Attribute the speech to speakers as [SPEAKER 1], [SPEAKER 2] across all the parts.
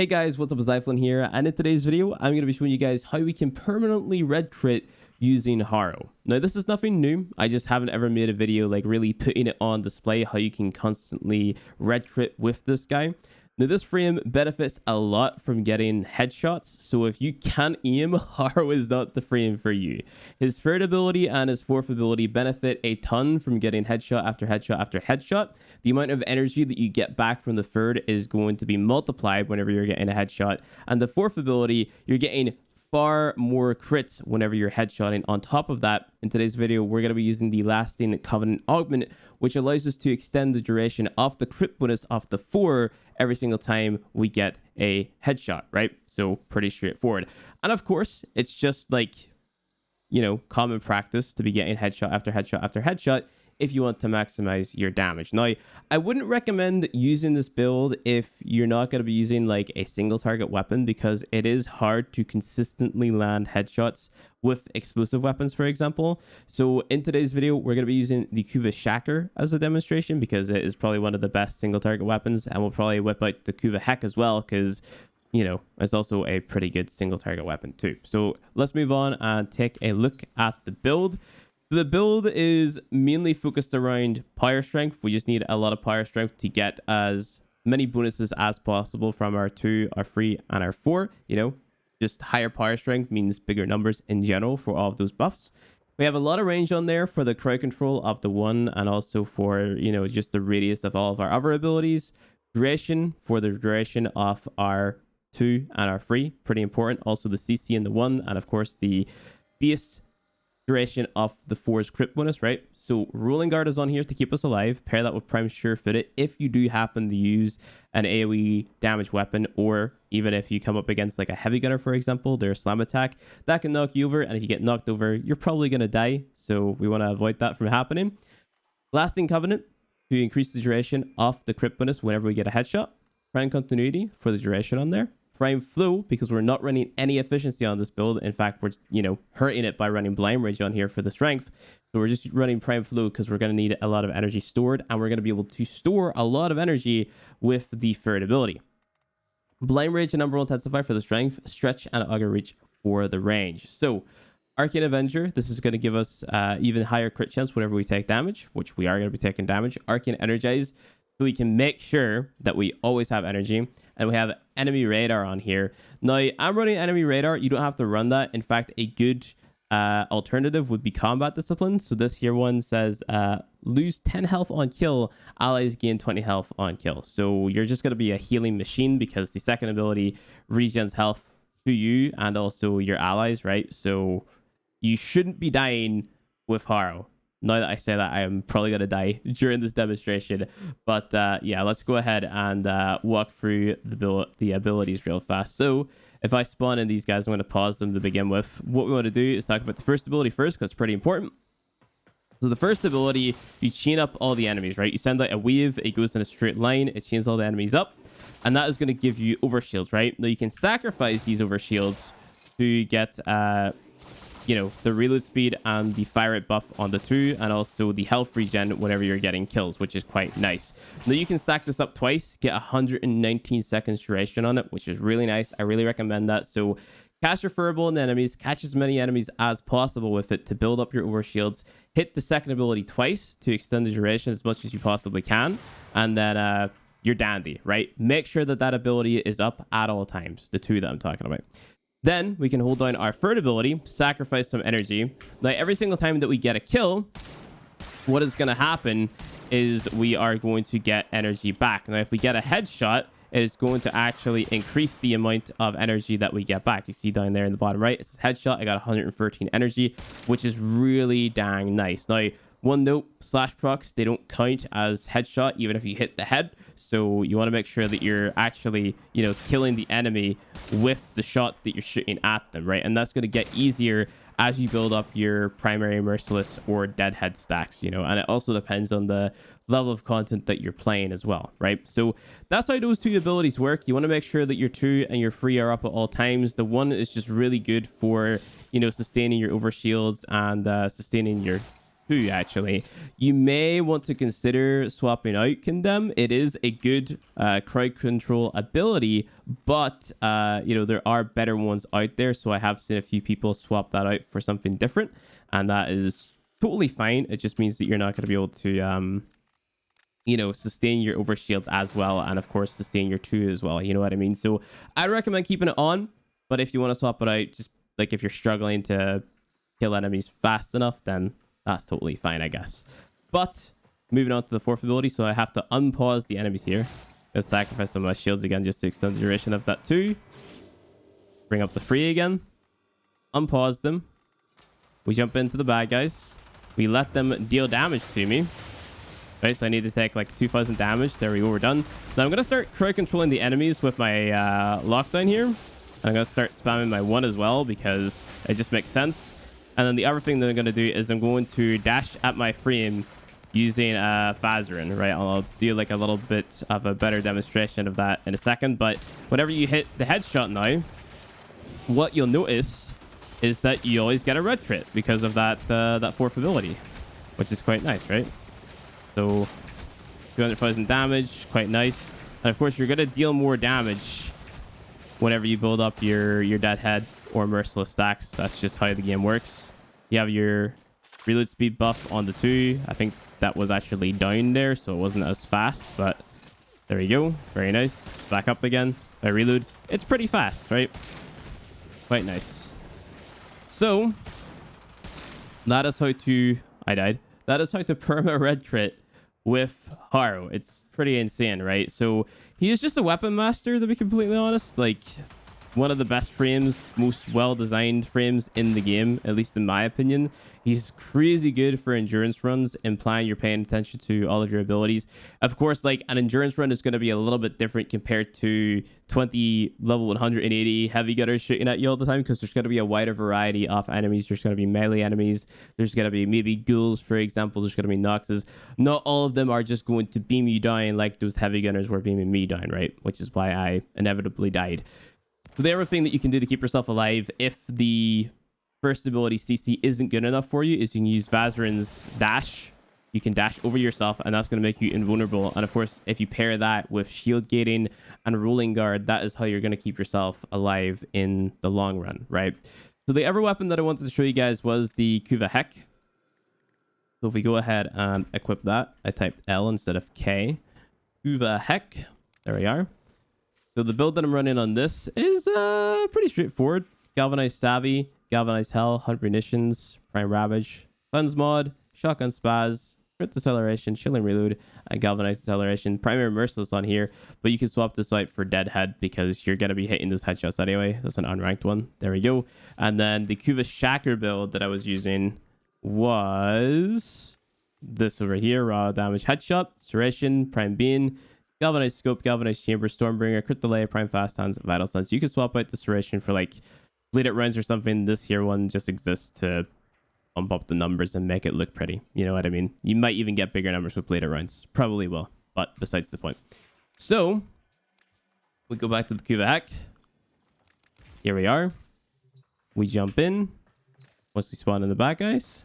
[SPEAKER 1] Hey guys, what's up? Zyflin here, and in today's video, I'm going to be showing you guys how we can permanently red crit using Harrow. Now, this is nothing new. I just haven't ever made a video like really putting it on display how you can constantly red crit with this guy. Now, this frame benefits a lot from getting headshots, so if you can't aim, Harrow is not the frame for you. His third ability and his fourth ability benefit a ton from getting headshot after headshot after headshot. The amount of energy that you get back from the third is going to be multiplied whenever you're getting a headshot, and the fourth ability, you're getting far more crits whenever you're headshotting. On top of that, in today's video, we're going to be using the Lasting Covenant Augment, which allows us to extend the duration of the crit bonus of the 4 every single time we get a headshot, right? So pretty straightforward. And of course, it's just like, you know, common practice to be getting headshot after headshot after headshot if you want to maximize your damage. Now, I wouldn't recommend using this build if you're not going to be using like a single target weapon, because it is hard to consistently land headshots with explosive weapons, for example. So in today's video, we're going to be using the Kuva Shacker as a demonstration because it is probably one of the best single target weapons, and we'll probably whip out the Kuva Heck as well because, you know, it's also a pretty good single target weapon too. So let's move on and take a look at the build. The build is mainly focused around power strength. We just need a lot of power strength to get as many bonuses as possible from our 2, our 3, and our 4. You know, just higher power strength means bigger numbers in general for all of those buffs. We have a lot of range on there for the crowd control of the 1, and also for, you know, just the radius of all of our other abilities. Duration for the duration of our 2 and our 3, pretty important. Also the CC in the 1, and of course the base duration of the 4's crit bonus, right? So Rolling Guard is on here to keep us alive. Pair that with Prime Sure-Footed if you do happen to use an AoE damage weapon, or even if you come up against like a heavy gunner, for example, their slam attack that can knock you over, and if you get knocked over, you're probably going to die, so we want to avoid that from happening. Lasting Covenant to increase the duration of the crit bonus whenever we get a headshot. Prime Continuity for the duration on there. Prime Flow, because we're not running any efficiency on this build. In fact, we're, you know, hurting it by running Blind Rage on here for the strength. So we're just running Prime Flow because we're going to need a lot of energy stored, and we're going to be able to store a lot of energy with the third ability. Blind Rage and Umbral Intensify for the strength, Stretch and Auger Reach for the range. So Arcane Avenger, this is going to give us even higher crit chance whenever we take damage, which we are going to be taking damage. Arcane Energize, so we can make sure that we always have energy. And we have Enemy Radar on here. Now, I'm running Enemy Radar. You don't have to run that. In fact, a good alternative would be Combat Discipline. So this here one says, lose 10 health on kill, allies gain 20 health on kill. So you're just going to be a healing machine because the second ability regens health to you and also your allies, right? So you shouldn't be dying with Harrow. Now that I say that, I am probably going to die during this demonstration. But yeah, let's go ahead and walk through the abilities real fast. So if I spawn in these guys, I'm going to pause them to begin with. What we want to do is talk about the first ability first, because it's pretty important. So the first ability, you chain up all the enemies, right? You send out a wave, it goes in a straight line, it chains all the enemies up, and that is going to give you overshields, right? Now you can sacrifice these overshields to get you know, the reload speed and the fire rate buff on the 2, and also the health regen whenever you're getting kills, which is quite nice. Now you can stack this up twice, get 119 seconds duration on it, which is really nice. I really recommend that. So cast your Furball on the enemies, catch as many enemies as possible with it to build up your overshields, hit the second ability twice to extend the duration as much as you possibly can, and then you're dandy, right? Make sure that that ability is up at all times, the 2 that I'm talking about. Then we can hold down our third ability, sacrifice some energy. Now, every single time that we get a kill, what is going to happen is we are going to get energy back. Now, if we get a headshot, it is going to actually increase the amount of energy that we get back. You see down there in the bottom right, it says headshot. I got 113 energy, which is really dang nice. Now, one note, slash procs, they don't count as headshot even if you hit the head. So you want to make sure that you're actually, you know, killing the enemy with the shot that you're shooting at them, right? And that's going to get easier as you build up your primary merciless or deadhead stacks, you know, and it also depends on the level of content that you're playing as well, right? So that's how those 2 abilities work. You want to make sure that your 2 and your 3 are up at all times. The 1 is just really good for, you know, sustaining your overshields and sustaining your 2 actually. You may want to consider swapping out Condemn. It is a good crowd control ability, but you know, there are better ones out there. So I have seen a few people swap that out for something different, and that is totally fine. It just means that you're not going to be able to you know, sustain your overshields as well, and of course sustain your 2 as well, you know what I mean? So I recommend keeping it on, but if you want to swap it out, just like if you're struggling to kill enemies fast enough, then that's totally fine, I guess. But moving on to the 4th ability, so I have to unpause the enemies here. Gonna sacrifice some of my shields again just to extend the duration of that 2. Bring up the 3 again, unpause them, we jump into the bad guys, we let them deal damage to me. Right, so I need to take like 2,000 damage. There we go, we're done. Now I'm going to start crowd controlling the enemies with my lockdown here. I'm going to start spamming my 1 as well because it just makes sense. And then the other thing that I'm going to do is I'm going to dash at my frame using Vazarin, right? I'll do like a little bit of a better demonstration of that in a second. But whenever you hit the headshot now, what you'll notice is that you always get a red crit because of that 4th ability, which is quite nice, right? So 200,000 damage, quite nice. And of course, you're going to deal more damage whenever you build up your Deadhead or Merciless stacks. That's just how the game works. You have your reload speed buff on the 2. I think that was actually down there, so it wasn't as fast, but there we go. Very nice. Back up again. I reload. It's pretty fast, right? Quite nice. So that is how to... I died. That is how to perma red crit with Harrow. It's pretty insane, right? So he is just a weapon master, to be completely honest. Like, one of the best frames, most well-designed frames in the game, at least in my opinion. He's crazy good for endurance runs, implying you're paying attention to all of your abilities. Of course, like, an endurance run is going to be a little bit different compared to 20 level 180 heavy gunners shooting at you all the time, because there's going to be a wider variety of enemies. There's going to be melee enemies. There's going to be maybe ghouls, for example. There's going to be noxes. Not all of them are just going to beam you down like those heavy gunners were beaming me down, right? Which is why I inevitably died. So the other thing that you can do to keep yourself alive if the first ability CC isn't good enough for you is you can use Vazarin's dash. You can dash over yourself, and that's going to make you invulnerable. And of course, if you pair that with shield gating and rolling guard, that is how you're going to keep yourself alive in the long run, right? So the other weapon that I wanted to show you guys was the Kuva Heck. So if we go ahead and equip that, I typed L instead of K. Kuva Heck. There we are. So the build that I'm running on this is pretty straightforward. Galvanized Savvy, Galvanized Hell, 100 Munitions, Prime Ravage, Cleanse Mod, Shotgun Spaz, Crit Deceleration, Chilling Reload, and Galvanized Deceleration. Primary Merciless on here, but you can swap this out for Deadhead because you're going to be hitting those headshots anyway. That's an unranked one. There we go. And then the Kuva Shacker build that I was using was this over here. Raw Damage Headshot, Serration, Prime Beam, Galvanized Scope, Galvanized Chamber, Stormbringer, Crit Delay, Prime Fast Hands, Vital Stance. You can swap out the Serration for like bladed rounds or something. This here one just exists to bump up the numbers and make it look pretty. You know what I mean? You might even get bigger numbers with bladed rounds. Probably will, but besides the point. So we go back to the Kuva Hack. Here we are. We jump in. Once we spawn in the back, guys.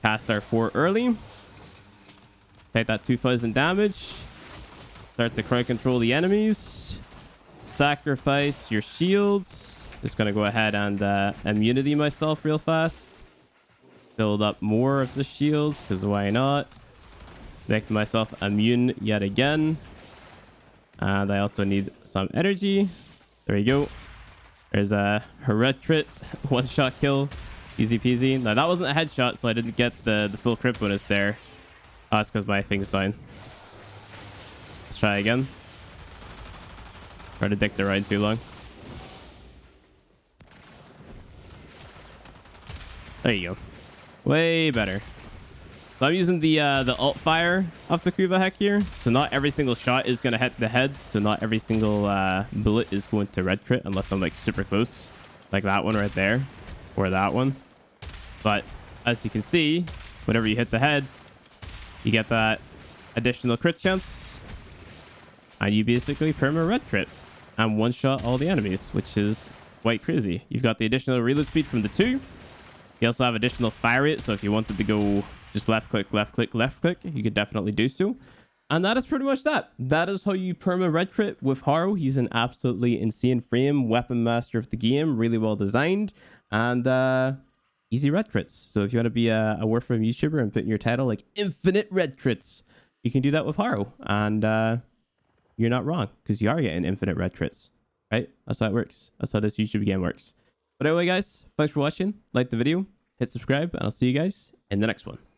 [SPEAKER 1] Cast our 4 early. Take that 2,000 damage. Start to crowd control the enemies. Sacrifice your shields. Just gonna go ahead and immunity myself real fast. Build up more of the shields, because why not? Make myself immune yet again. And I also need some energy. There we go. There's a red crit. One-shot kill. Easy peasy. Now that wasn't a headshot, so I didn't get the full crit bonus there. Oh, it's because my thing's down. Let's try again. Try to dick the ride too long. There you go. Way better. So I'm using the alt fire of the Kuva Heck here. So not every single shot is going to hit the head. So not every single bullet is going to red crit unless I'm like super close. Like that one right there. Or that one. But as you can see, whenever you hit the head, you get that additional crit chance. And you basically perma red crit. And one-shot all the enemies, which is quite crazy. You've got the additional reload speed from the 2. You also have additional fire rate, so if you wanted to go just left click, left click, left click, you could definitely do so. And that is pretty much that. That is how you perma red crit with Harrow. He's an absolutely insane frame, weapon master of the game, really well designed, and easy red crits. So if you want to be a Warframe YouTuber and put in your title like infinite red crits, you can do that with Harrow. And you're not wrong, because you are getting infinite red crits, right? That's how it works. That's how this YouTube game works. But anyway, guys, thanks for watching. Like the video, hit subscribe, and I'll see you guys in the next one.